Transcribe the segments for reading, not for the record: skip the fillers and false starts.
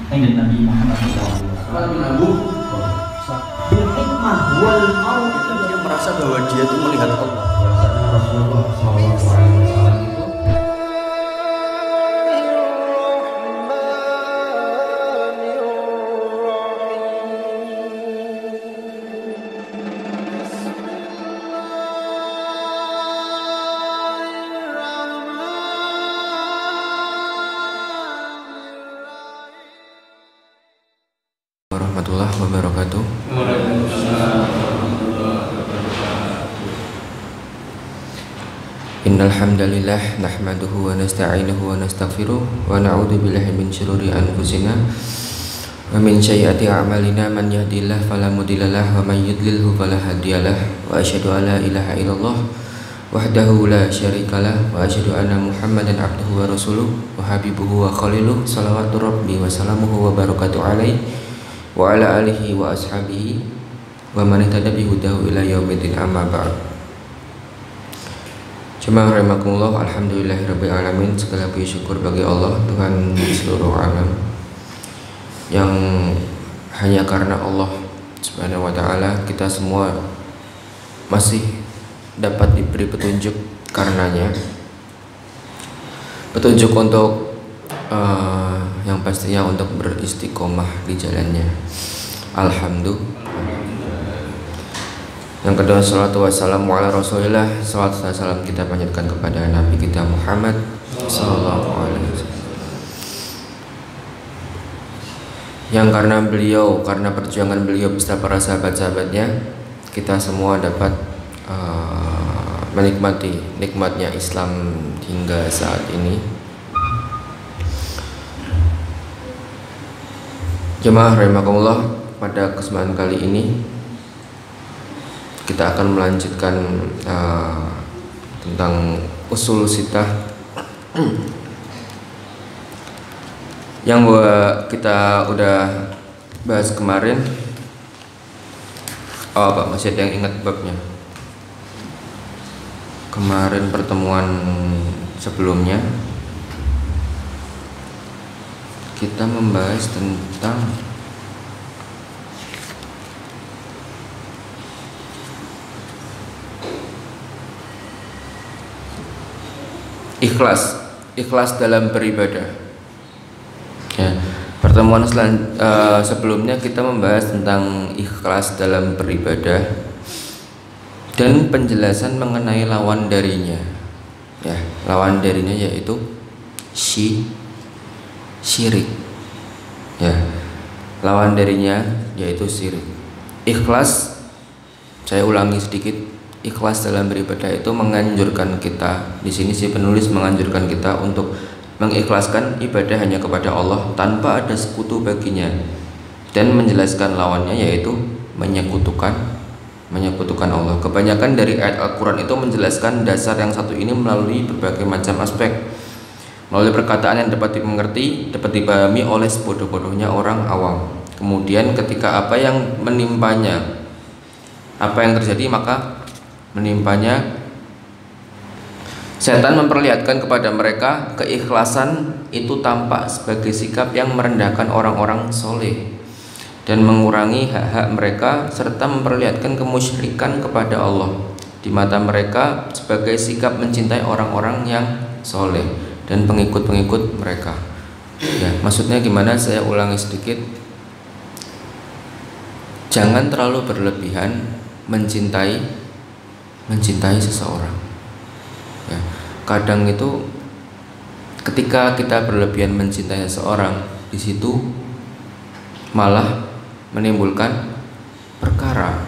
Kanjeng Nabi Muhammad SAW. Bil hikmah wal mau'izah, Dia merasa bahwa dia itu melihat Allah. Rasulullah SAW itu Warahmatullahi wabarakatuh. Innal hamdalillah nahmaduhu wa nasta'inuhu wa nastaghfiruh wa na'udzu billahi min syururi anfusina wa min sayyiati a'malina. Man yahdihillahu fala mudhillalah wa man yudlilhu fala hadiyalah. Wa asyhadu an la ilaha illallah wahdahu la syarikalah wa asyhadu anna Muhammadan abduhu wa rasuluh wa habibuhu wa khaliluh. Shalawatu rabbi wa salamuhu wa barakatuh alaihi wa ala alihi wa ashabihi wa man ihtada bi hudahu ila yaumiddin, amma ba'd. Jemaah rahimakumullah, alhamdulillahirabbil alamin. Segala puji syukur bagi Allah, Tuhan di seluruh alam, yang hanya karena Allah Subhanahu wa taala kita semua masih dapat diberi petunjuk karenanya. Petunjuk untuk yang pastinya untuk beristiqomah di jalannya. Alhamdulillah. Yang kedua, salatu wassalamu ala rasulillah. Salawat dan salam kita panjatkan kepada Nabi kita Muhammad sallallahu alaihi wasallam, yang karena beliau, karena perjuangan beliau beserta para sahabat-sahabatnya, kita semua dapat menikmati nikmatnya Islam hingga saat ini. Jemaah rahimakumullah, pada kesempatan kali ini kita akan melanjutkan tentang usul sittah yang kita udah bahas kemarin. Oh, Pak, masih ada yang ingat babnya? Kemarin pertemuan sebelumnya kita membahas tentang ikhlas dalam beribadah. Ya, pertemuan sebelumnya kita membahas tentang ikhlas dalam beribadah dan penjelasan mengenai lawan darinya. Ya, lawan darinya yaitu syirik. Ya, lawan darinya yaitu syirik. Ikhlas, saya ulangi sedikit. Ikhlas dalam beribadah itu menganjurkan kita, di sini si penulis menganjurkan kita untuk mengikhlaskan ibadah hanya kepada Allah tanpa ada sekutu baginya, dan menjelaskan lawannya yaitu menyekutukan Allah. Kebanyakan dari ayat Al-Quran itu menjelaskan dasar yang satu ini melalui berbagai macam aspek, melalui perkataan yang dapat dimengerti, dapat dipahami oleh sebodoh-bodohnya orang awam. Kemudian ketika apa yang menimpanya, apa yang terjadi, maka menimpanya, setan memperlihatkan kepada mereka keikhlasan itu tampak sebagai sikap yang merendahkan orang-orang soleh dan mengurangi hak-hak mereka, serta memperlihatkan kemusyrikan kepada Allah di mata mereka sebagai sikap mencintai orang-orang yang soleh dan pengikut-pengikut mereka. Ya, maksudnya gimana? Saya ulangi sedikit. Jangan terlalu berlebihan mencintai seseorang. Ya, kadang itu ketika kita berlebihan mencintai seseorang, di situ malah menimbulkan perkara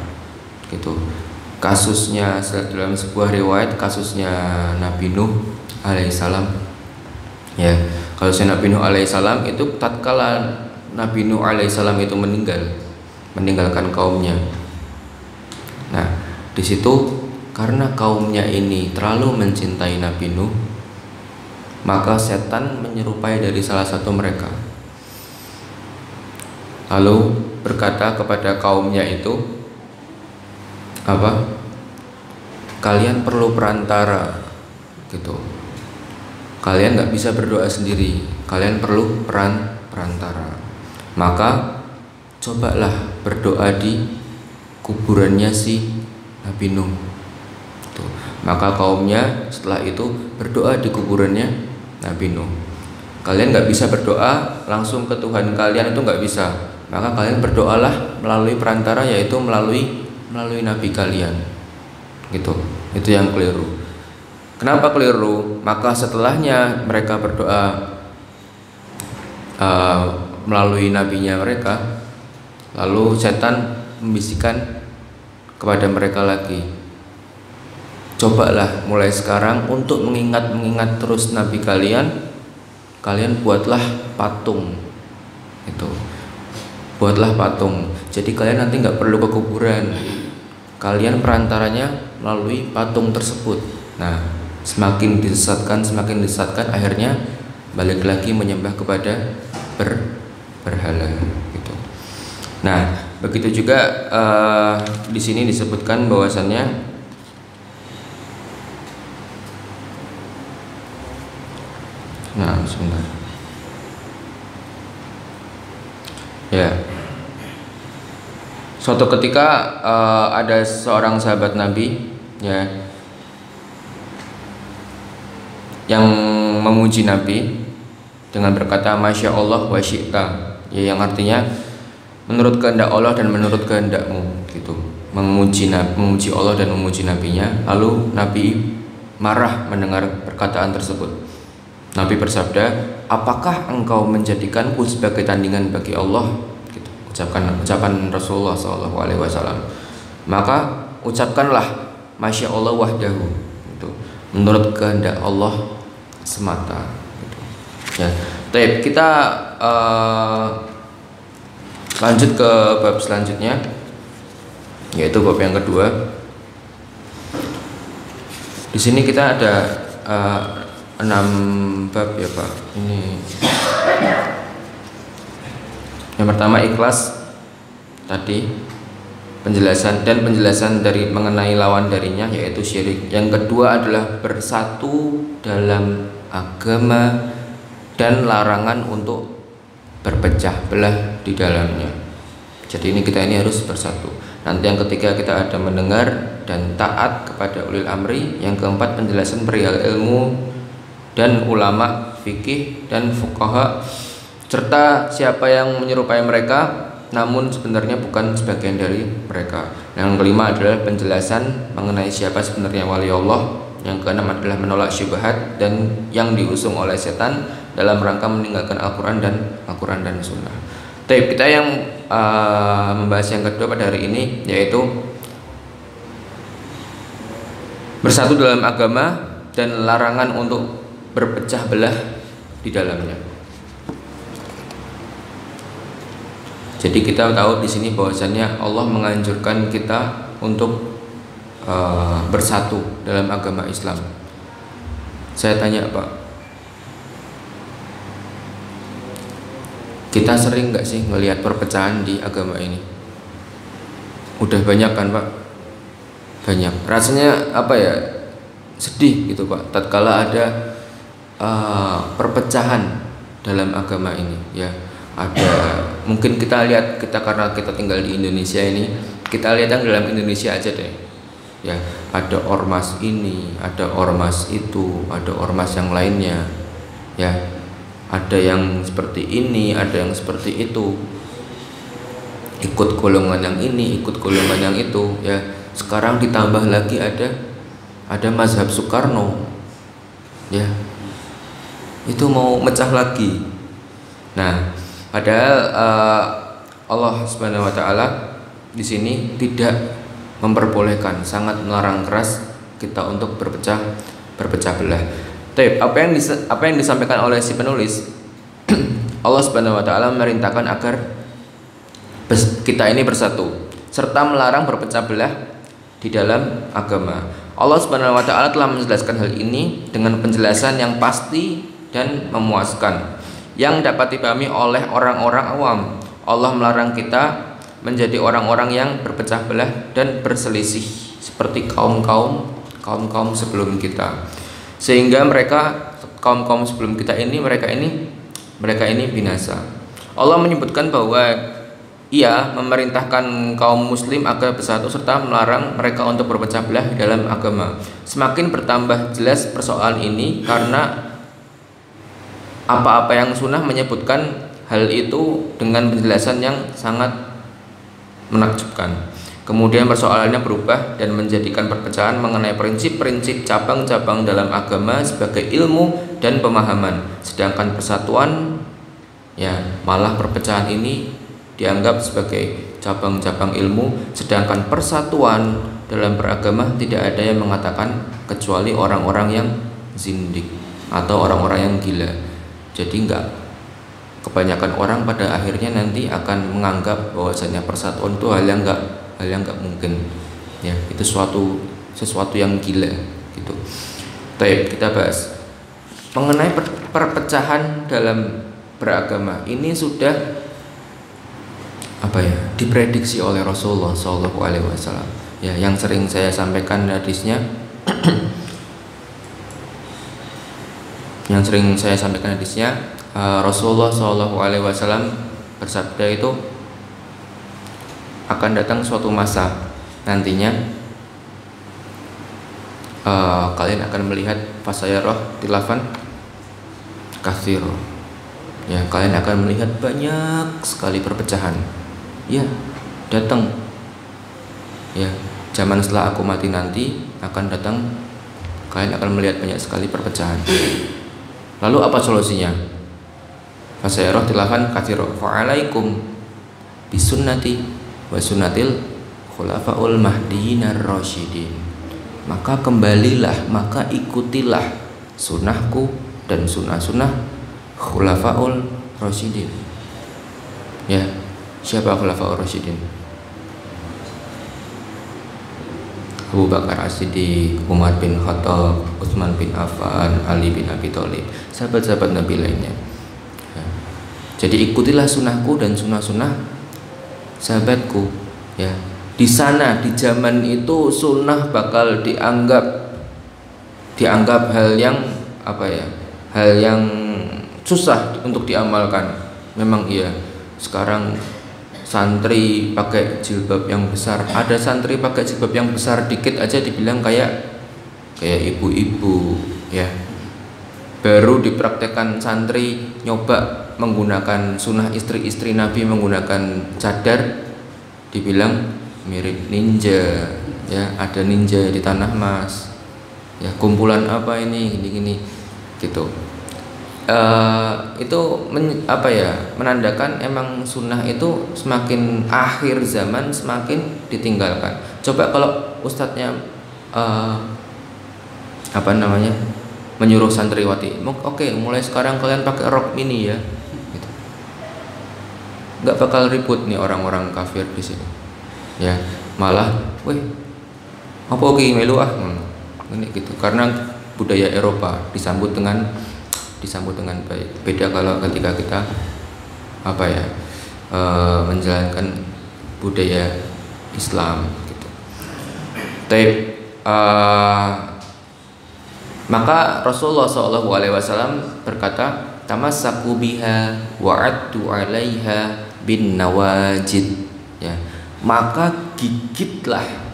gitu. Kasusnya dalam sebuah riwayat, kasusnya Nabi Nuh alaihissalam. Ya, kalau Nabi Nuh alaihissalam itu tatkala Nabi Nuh alaihissalam itu meninggalkan kaumnya. Nah, di situ karena kaumnya ini terlalu mencintai Nabi Nuh, maka setan menyerupai dari salah satu mereka, lalu berkata kepada kaumnya itu, apa? Kalian perlu perantara, gitu. Kalian nggak bisa berdoa sendiri, kalian perlu perantara. Maka cobalah berdoa di kuburannya si Nabi Nuh. Tuh. Maka kaumnya setelah itu berdoa di kuburannya Nabi Nuh. Kalian nggak bisa berdoa langsung ke Tuhan kalian, itu nggak bisa. Maka kalian berdoalah melalui perantara, yaitu melalui Nabi kalian. Gitu. Itu yang keliru. Kenapa keliru? Maka setelahnya mereka berdoa melalui nabinya mereka, lalu setan membisikkan kepada mereka lagi, cobalah mulai sekarang untuk mengingat terus nabi kalian, kalian buatlah patung. Itu, buatlah patung. Jadi kalian nanti nggak perlu ke kuburan, kalian perantaranya melalui patung tersebut. Nah, semakin disesatkan, akhirnya balik lagi menyembah kepada berhala gitu. Nah, begitu juga di sini disebutkan bahwasannya sebentar. Ya. Suatu ketika ada seorang sahabat Nabi, ya, yang memuji Nabi dengan berkata Masya Allah wa syi'ta, ya, yang artinya menurut kehendak Allah dan menurut kehendakmu, gitu. Memuji Allah dan memuji nabinya. Lalu Nabi marah mendengar perkataan tersebut. Nabi bersabda, apakah engkau menjadikanku sebagai tandingan bagi Allah? Gitu. Ucapan Rasulullah SAW. Maka ucapkanlah Masya Allah wahdahu, gitu. Menurut kehendak Allah semata, gitu. Ya, baik, kita lanjut ke bab selanjutnya, yaitu bab yang kedua. Di sini kita ada 6 bab, ya Pak. Ini yang pertama ikhlas tadi, penjelasan dari mengenai lawan darinya, yaitu syirik. Yang kedua adalah bersatu dalam agama dan larangan untuk berpecah belah di dalamnya. Jadi kita ini harus bersatu. Nanti yang ketiga kita ada mendengar dan taat kepada ulil amri. Yang keempat penjelasan perihal ilmu dan ulama fikih dan fuqaha, serta siapa yang menyerupai mereka namun sebenarnya bukan sebagian dari mereka. Yang kelima adalah penjelasan mengenai siapa sebenarnya wali Allah. Yang keenam adalah menolak syubhat dan yang diusung oleh setan dalam rangka meninggalkan Al-Quran dan Sunnah. Tapi kita yang membahas yang kedua pada hari ini, yaitu bersatu dalam agama dan larangan untuk berpecah belah di dalamnya. Jadi kita tahu di sini bahwasannya Allah menganjurkan kita untuk bersatu dalam agama Islam. Saya tanya Pak, kita sering nggak sih melihat perpecahan di agama ini? Udah banyak kan Pak? Banyak. Rasanya apa ya? Sedih gitu Pak. Tatkala ada perpecahan dalam agama ini, ya. Ada, mungkin kita lihat, karena kita tinggal di Indonesia ini, kita lihat yang dalam Indonesia aja deh, ya. Ada ormas ini, ada ormas itu, ada ormas yang lainnya, ya. Ada yang seperti ini, ada yang seperti itu, ikut golongan yang ini, ikut golongan yang itu, ya. Sekarang ditambah lagi ada mazhab Soekarno, ya. Itu mau mecah lagi. Nah, padahal Allah Subhanahu wa taala di sini tidak memperbolehkan, sangat melarang keras kita untuk berpecah belah. Tapi apa yang disampaikan oleh si penulis, Allah Subhanahu wa taala memerintahkan agar kita ini bersatu serta melarang berpecah belah di dalam agama. Allah Subhanahu wa taala telah menjelaskan hal ini dengan penjelasan yang pasti dan memuaskan yang dapat dipahami oleh orang-orang awam. Allah melarang kita menjadi orang-orang yang berpecah belah dan berselisih seperti kaum-kaum sebelum kita, sehingga kaum sebelum kita ini mereka ini binasa. Allah menyebutkan bahwa Ia memerintahkan kaum muslim agar bersatu serta melarang mereka untuk berpecah belah dalam agama. Semakin bertambah jelas persoalan ini karena apa-apa yang sunnah menyebutkan hal itu dengan penjelasan yang sangat menakjubkan. Kemudian persoalannya berubah dan menjadikan perpecahan mengenai prinsip-prinsip cabang-cabang dalam agama sebagai ilmu dan pemahaman. Sedangkan persatuan, ya malah perpecahan ini dianggap sebagai cabang-cabang ilmu, sedangkan persatuan dalam beragama tidak ada yang mengatakan kecuali orang-orang yang zindik atau orang-orang yang gila. Jadi kebanyakan orang pada akhirnya nanti akan menganggap bahwasanya persatuan itu hal yang enggak mungkin. Ya, itu sesuatu yang gila gitu. Baik, kita bahas mengenai perpecahan dalam beragama. Ini sudah diprediksi oleh Rasulullah SAW. Ya, yang sering saya sampaikan hadisnya, Rasulullah SAW bersabda itu akan datang suatu masa nantinya kalian akan melihat fasayarah tilafan katsir. Ya, kalian akan melihat banyak sekali perpecahan. Ya, datang. Ya, zaman setelah aku mati nanti akan datang, kalian akan melihat banyak sekali perpecahan. Lalu apa solusinya? Fasayarah tilafan katsir. Fa'alaikum bisunnati wa sunnatil khulafaul mahdiyyin ar-rasyidin. Maka kembalilah, maka ikutilah sunnahku dan sunnah-sunnah khulafaul rasyidin. Ya, siapa khulafaul rasyidin? Abu Bakar As-Siddiq, Umar bin Khattab, Utsman bin Affan, Ali bin Abi Thalib, sahabat-sahabat Nabi lainnya. Ya. Jadi ikutilah sunnahku dan sunnah-sunnah sahabatku. Ya, di sana di zaman itu sunnah bakal dianggap hal yang hal yang susah untuk diamalkan. Memang iya. Sekarang santri pakai jilbab yang besar, ada santri pakai jilbab yang besar dikit aja dibilang kayak ibu-ibu, ya. Baru dipraktekkan santri nyoba menggunakan sunnah istri-istri Nabi menggunakan cadar, dibilang mirip ninja, ya. Ada ninja di tanah mas, ya. Kumpulan apa ini, gini-gini, gitu. Itu menandakan emang sunnah itu semakin akhir zaman semakin ditinggalkan. Coba kalau ustadznya menyuruh santriwati, oke, mulai sekarang kalian pakai rok mini ya, gitu. Nggak bakal ribut nih orang-orang kafir di sini, ya. Malah, apa melu ini gitu. Karena budaya Eropa disambut dengan baik. Beda kalau ketika kita menjalankan budaya Islam gitu. Maka Rasulullah SAW berkata, tamassaku biha wa'addu 'alaiha bin nawajid. Ya, maka gigitlah.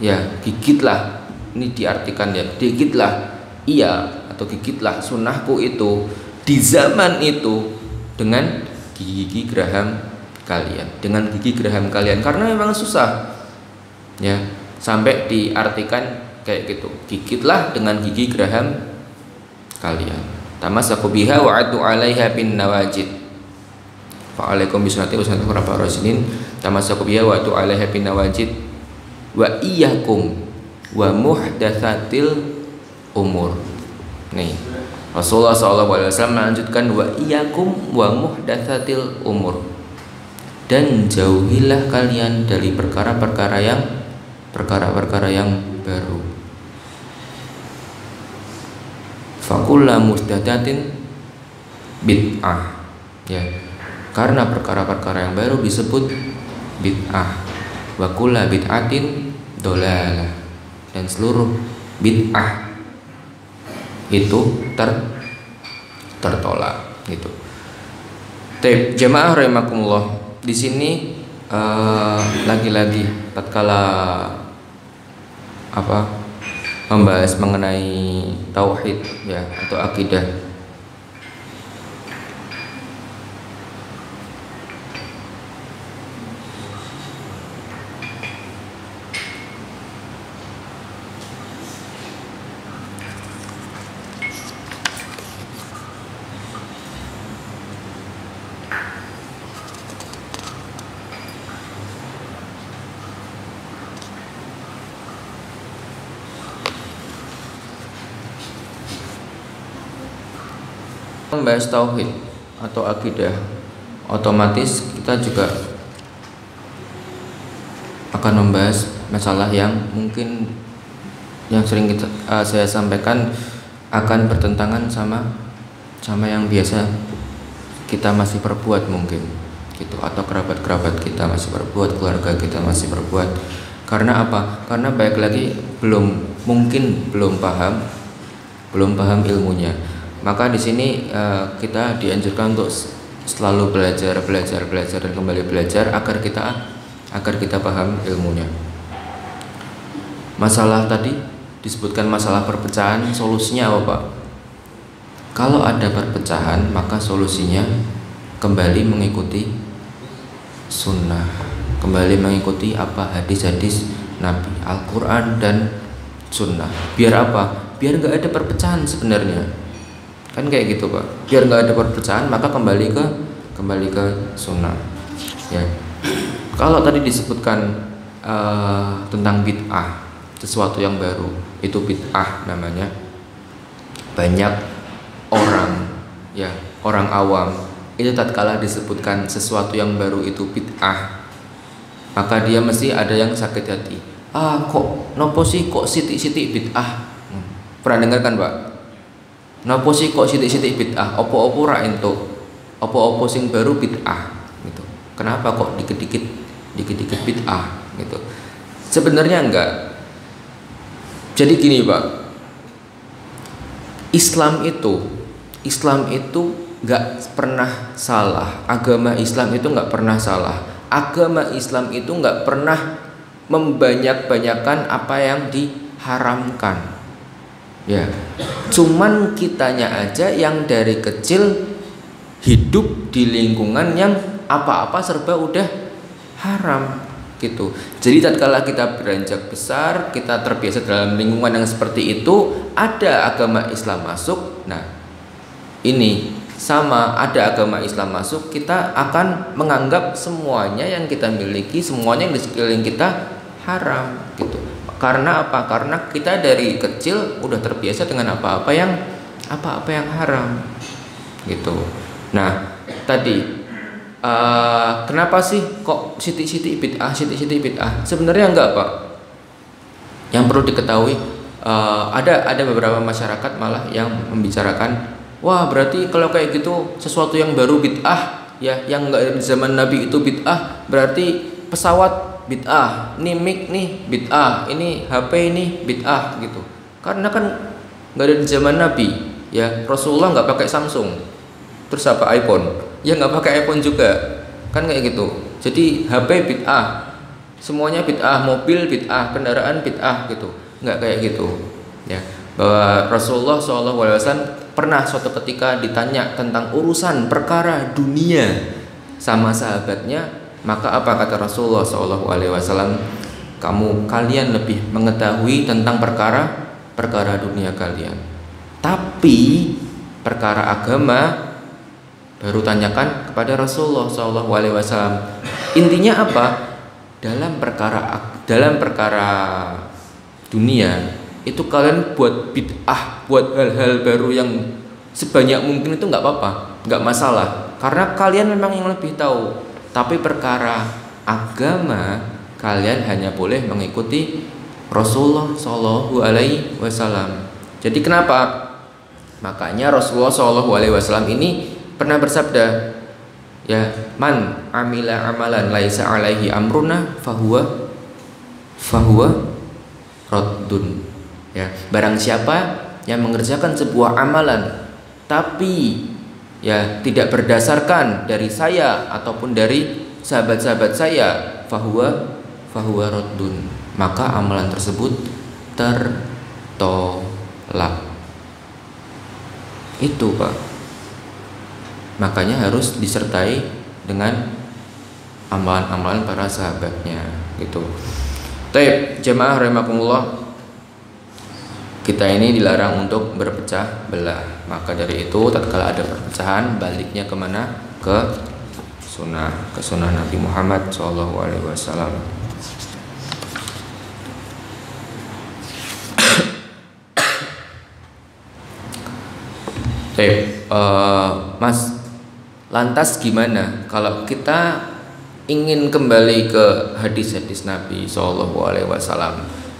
Ya, gigitlah. Ini diartikan ya, gigitlah. Iya, atau gigitlah sunnahku itu di zaman itu dengan gigi geraham kalian, karena memang susah, ya, sampai diartikan kayak gitu, gigitlah dengan gigi geraham kalian. Tamassaku biha wa adu 'alaiha bin nawajid. Fa'alaikum bisunnati wa sunnati khulafaur rasyidin. Tamassaku biha wa adu 'alaiha bin nawajid wa iyyakum wa muhdatsatil umur. Nih, Rasulullah SAW melanjutkan wa iyyakum wa muhdatsatil umur, dan jauhilah kalian dari perkara-perkara yang baru. Fakullu muhdatsatin bid'ah. Ya, karena perkara-perkara yang baru disebut bid'ah. Wa kullu bid'atin dolalah, dan seluruh bid'ah itu tertolak gitu. Taib jamaah rahimakumullah. Di sini lagi-lagi tatkala membahas mengenai tauhid ya atau akidah. Membahas tauhid atau akidah, otomatis kita juga akan membahas masalah yang mungkin yang sering saya sampaikan akan bertentangan sama yang biasa kita masih perbuat mungkin gitu, atau kerabat-kerabat kita masih perbuat, keluarga kita masih perbuat. Karena apa? Karena baik lagi belum paham ilmunya. Maka di sini kita dianjurkan untuk selalu belajar dan kembali belajar agar kita paham ilmunya. Masalah tadi disebutkan masalah perpecahan, solusinya apa Pak? Kalau ada perpecahan maka solusinya kembali mengikuti sunnah, kembali mengikuti hadis-hadis Nabi, Al-Quran dan sunnah. Biar apa? Biar nggak ada perpecahan sebenarnya. Kan kayak gitu Pak, biar nggak ada perpecahan maka kembali ke sunnah ya. Kalau tadi disebutkan tentang bid'ah, sesuatu yang baru, itu bid'ah namanya. Banyak orang awam itu tatkala disebutkan sesuatu yang baru itu bid'ah, maka dia mesti ada yang sakit hati. Kok nopo sih kok sitik-sitik bid'ah? Pernah dengar kan Pak? Napa sih kok sithik-sithik bid'ah? Apa-apa ra entuk. Apa-apa sing baru bid'ah gitu. Kenapa kok dikit-dikit bid'ah gitu. Sebenarnya enggak. Jadi gini, Pak. Islam itu enggak pernah salah. Agama Islam itu enggak pernah salah. Agama Islam itu enggak pernah membanyak-banyakan apa yang diharamkan. Ya, cuman kitanya aja yang dari kecil hidup di lingkungan yang apa-apa serba udah haram gitu. Jadi tatkala kita beranjak besar, kita terbiasa dalam lingkungan yang seperti itu, ada agama Islam masuk. Nah, ini sama, ada agama Islam masuk, kita akan menganggap semuanya yang kita miliki, semuanya yang di sekeliling kita haram gitu. Karena apa? Karena kita dari kecil udah terbiasa dengan apa-apa yang haram gitu. Nah, tadi kenapa sih kok sithik-sithik bid'ah? Sebenarnya enggak, Pak. Yang perlu diketahui ada beberapa masyarakat malah yang membicarakan, wah berarti kalau kayak gitu sesuatu yang baru bid'ah ya, yang enggak di zaman Nabi itu bid'ah, berarti pesawat bid'ah, ini mic nih bid'ah, ini HP ini bid'ah gitu. Karena kan nggak ada di zaman Nabi ya, Rasulullah nggak pakai Samsung, terus apa iPhone? Ya nggak pakai iPhone juga, kan kayak gitu. Jadi HP bid'ah, semuanya bid'ah, mobil bid'ah, kendaraan bid'ah gitu, nggak kayak gitu ya. Bahwa Rasulullah SAW pernah suatu ketika ditanya tentang urusan perkara dunia sama sahabatnya. Maka apa kata Rasulullah SAW? Kalian lebih mengetahui tentang perkara dunia kalian, tapi perkara agama baru tanyakan kepada Rasulullah SAW. Intinya apa? Dalam perkara dunia itu kalian buat bid'ah, buat hal-hal baru yang sebanyak mungkin itu nggak apa-apa, nggak masalah, karena kalian memang yang lebih tahu. Tapi perkara agama kalian hanya boleh mengikuti Rasulullah Shallallahu Alaihi Wasallam. Jadi kenapa? Makanya Rasulullah Shallallahu Alaihi Wasallam ini pernah bersabda, ya, man amila amalan laisa alaihi amruna fahuwa raddun. Ya, barang siapa yang mengerjakan sebuah amalan tapi ya tidak berdasarkan dari saya ataupun dari sahabat-sahabat saya, fahuwa raddun, maka amalan tersebut tertolak. Itu Pak, makanya harus disertai dengan amalan-amalan para sahabatnya gitu. Taib, jemaah rahimakumullah, kita ini dilarang untuk berpecah belah. Maka dari itu tatkala ada perpecahan, baliknya kemana? Ke sunnah Nabi Muhammad SAW. Mas, lantas gimana kalau kita ingin kembali ke hadis-hadis Nabi SAW,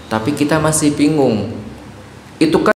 tapi kita masih bingung? Itu kan